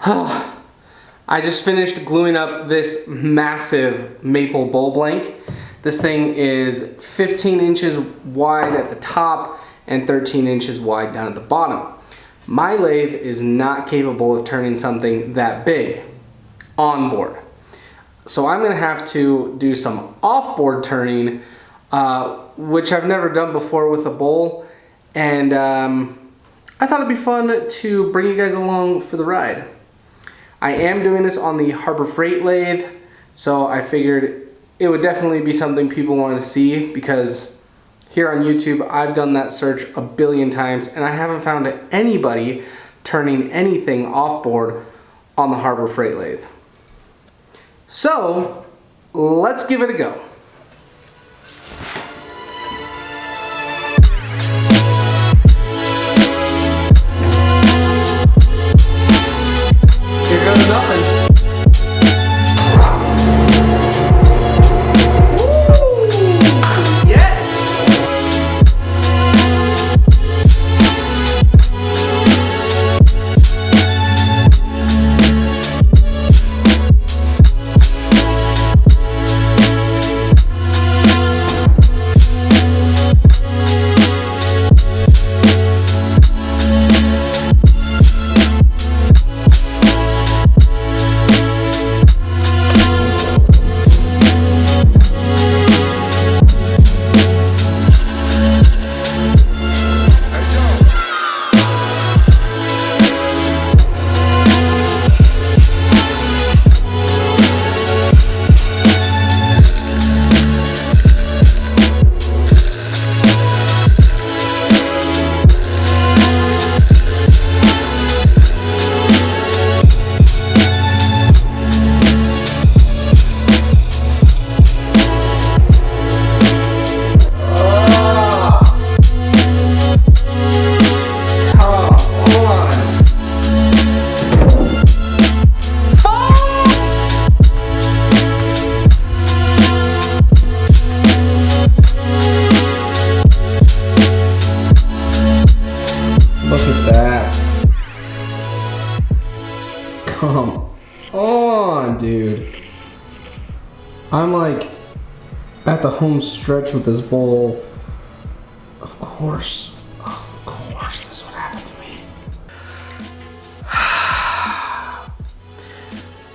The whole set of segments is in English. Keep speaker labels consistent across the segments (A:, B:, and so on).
A: I just finished gluing up this massive maple bowl blank. This thing is 15 inches wide at the top and 13 inches wide down at the bottom. My lathe is not capable of turning something that big on board. So I'm gonna have to do some off-board turning, which I've never done before with a bowl. And I thought it'd be fun to bring you guys along for the ride. I am doing this on the Harbor Freight lathe, so I figured it would definitely be something people want to see, because here on YouTube I've done that search a billion times and I haven't found anybody turning anything off board on the Harbor Freight lathe. So let's give it a go. Here goes nothing. Come on, dude. I'm like at the home stretch with this bowl. Of course this would happen to me.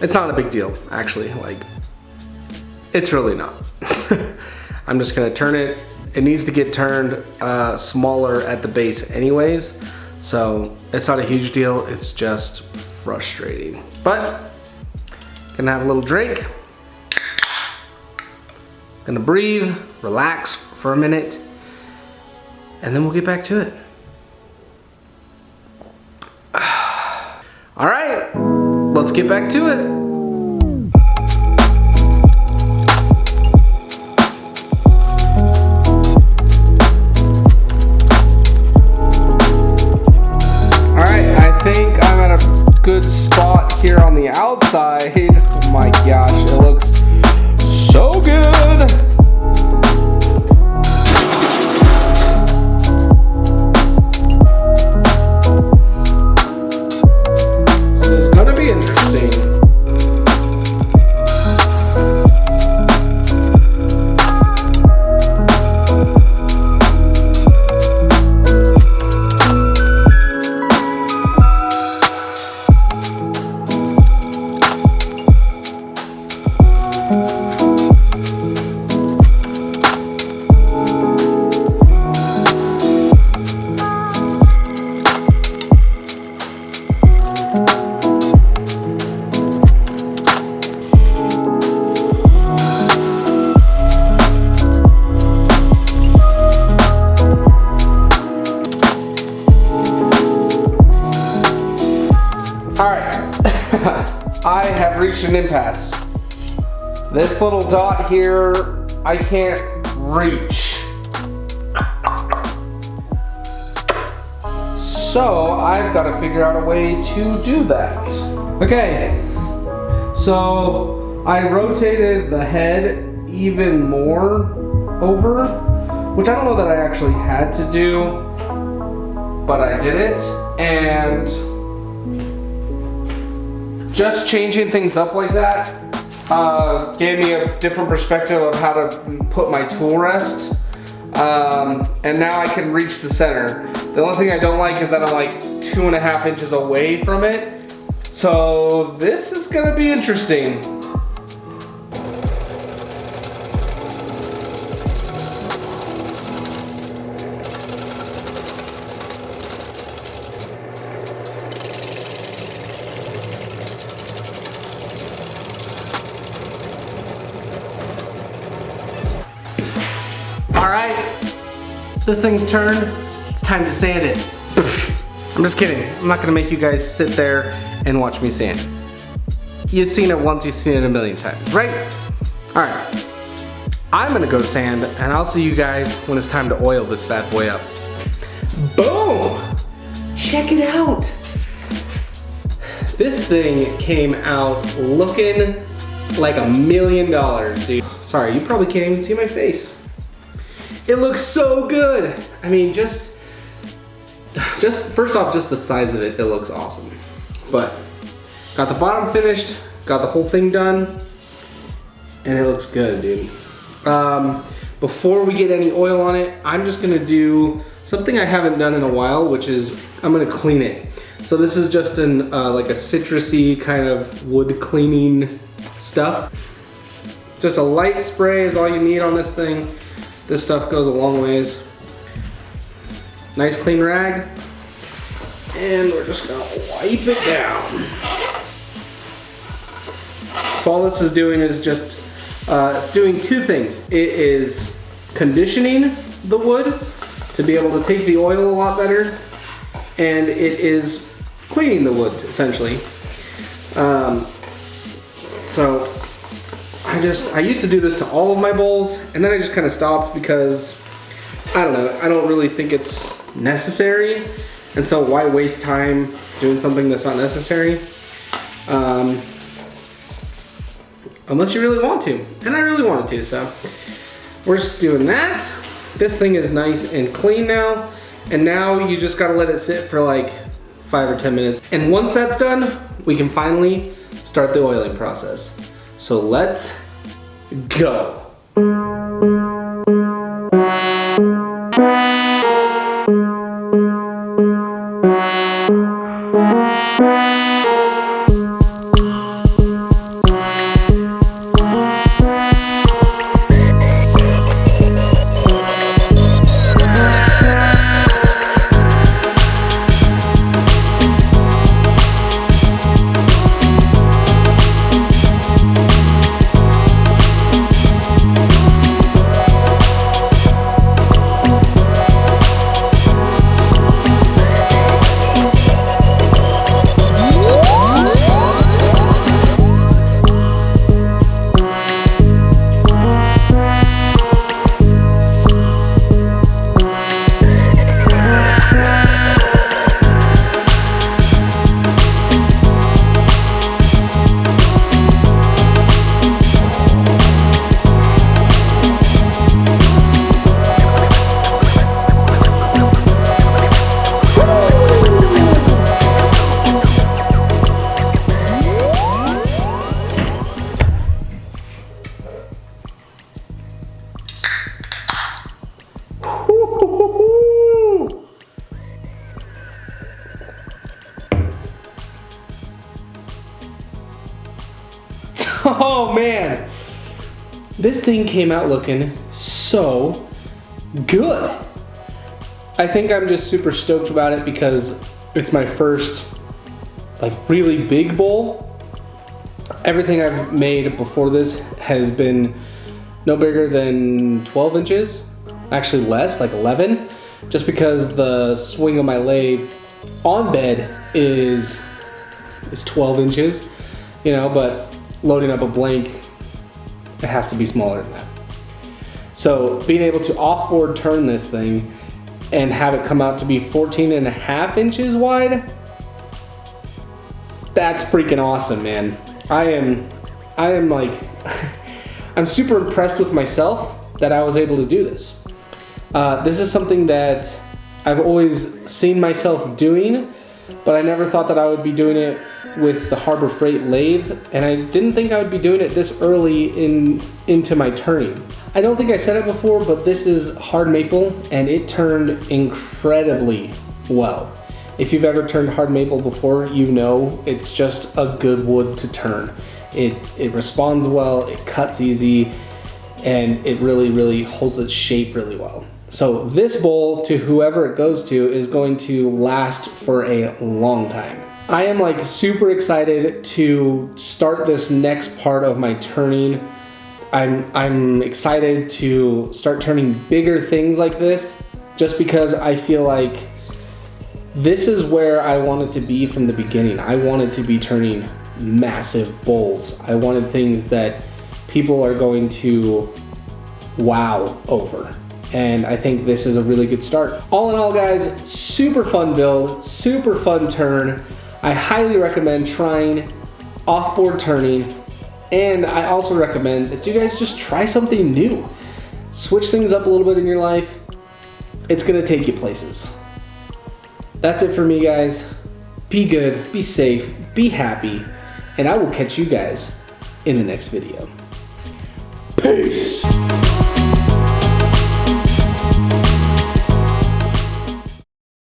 A: It's not a big deal, actually. Like, it's really not. I'm just gonna turn it. It needs to get turned smaller at the base anyways. So it's not a huge deal, it's just frustrating. But, gonna have a little drink. Gonna breathe, relax for a minute, and then we'll get back to it. All right, let's get back to it. Good spot here on the outside. Oh my gosh, it looks so good. This is gonna be interesting. I have reached an impasse. This little dot here, I can't reach. So I've got to figure out a way to do that. Okay, so I rotated the head even more over, which I don't know that I actually had to do, but I did it, and just changing things up like that gave me a different perspective of how to put my tool rest. And now I can reach the center. The only thing I don't like is that I'm like 2.5 inches away from it. So this is gonna be interesting. All right, this thing's turned. It's time to sand it. I'm just kidding. I'm not gonna make you guys sit there and watch me sand. You've seen it once, you've seen it a million times, right? All right, I'm gonna go sand and I'll see you guys when it's time to oil this bad boy up. Boom! Check it out. This thing came out looking like $1 million, dude. Sorry, you probably can't even see my face. It looks so good. I mean, just first off, just the size of it, it looks awesome. But got the bottom finished, got the whole thing done, and it looks good, dude. Before we get any oil on it, I'm just gonna do something I haven't done in a while, which is I'm gonna clean it. So this is just like a citrusy kind of wood cleaning stuff. Just a light spray is all you need on this thing. This stuff goes a long ways. Nice clean rag. And we're just gonna wipe it down. So all this is doing is just, it's doing two things. It is conditioning the wood to be able to take the oil a lot better. And it is cleaning the wood, essentially. So I used to do this to all of my bowls, and then I just kind of stopped because, I don't know, I don't really think it's necessary. And so why waste time doing something that's not necessary? Unless you really want to, and I really wanted to, so we're just doing that. This thing is nice and clean now, and now you just gotta let it sit for like 5 or 10 minutes. And once that's done, we can finally start the oiling process. So let's go. Oh man, this thing came out looking so good. I think I'm just super stoked about it because it's my first like really big bowl. Everything I've made before this has been no bigger than 12 inches, actually less, like 11, just because the swing of my lathe on bed is 12 inches, you know, but loading up a blank, it has to be smaller than that. So being able to off-board turn this thing and have it come out to be 14.5 inches wide, that's freaking awesome, man. I am like, I'm super impressed with myself that I was able to do this. This is something that I've always seen myself doing, but I never thought that I would be doing it with the Harbor Freight lathe, and I didn't think I would be doing it this early into my turning. I don't think I said it before, but this is hard maple, and it turned incredibly well. If you've ever turned hard maple before, you know it's just a good wood to turn. It responds well, it cuts easy, and it really holds its shape really well. So this bowl, to whoever it goes to, is going to last for a long time. I am like super excited to start this next part of my turning. I'm excited to start turning bigger things like this, just because I feel like this is where I wanted to be from the beginning. I wanted to be turning massive bowls. I wanted things that people are going to wow over. And I think this is a really good start. All in all, guys, super fun build, super fun turn. I highly recommend trying off-board turning, and I also recommend that you guys just try something new. Switch things up a little bit in your life. It's gonna take you places. That's it for me, guys. Be good, be safe, be happy, and I will catch you guys in the next video. Peace!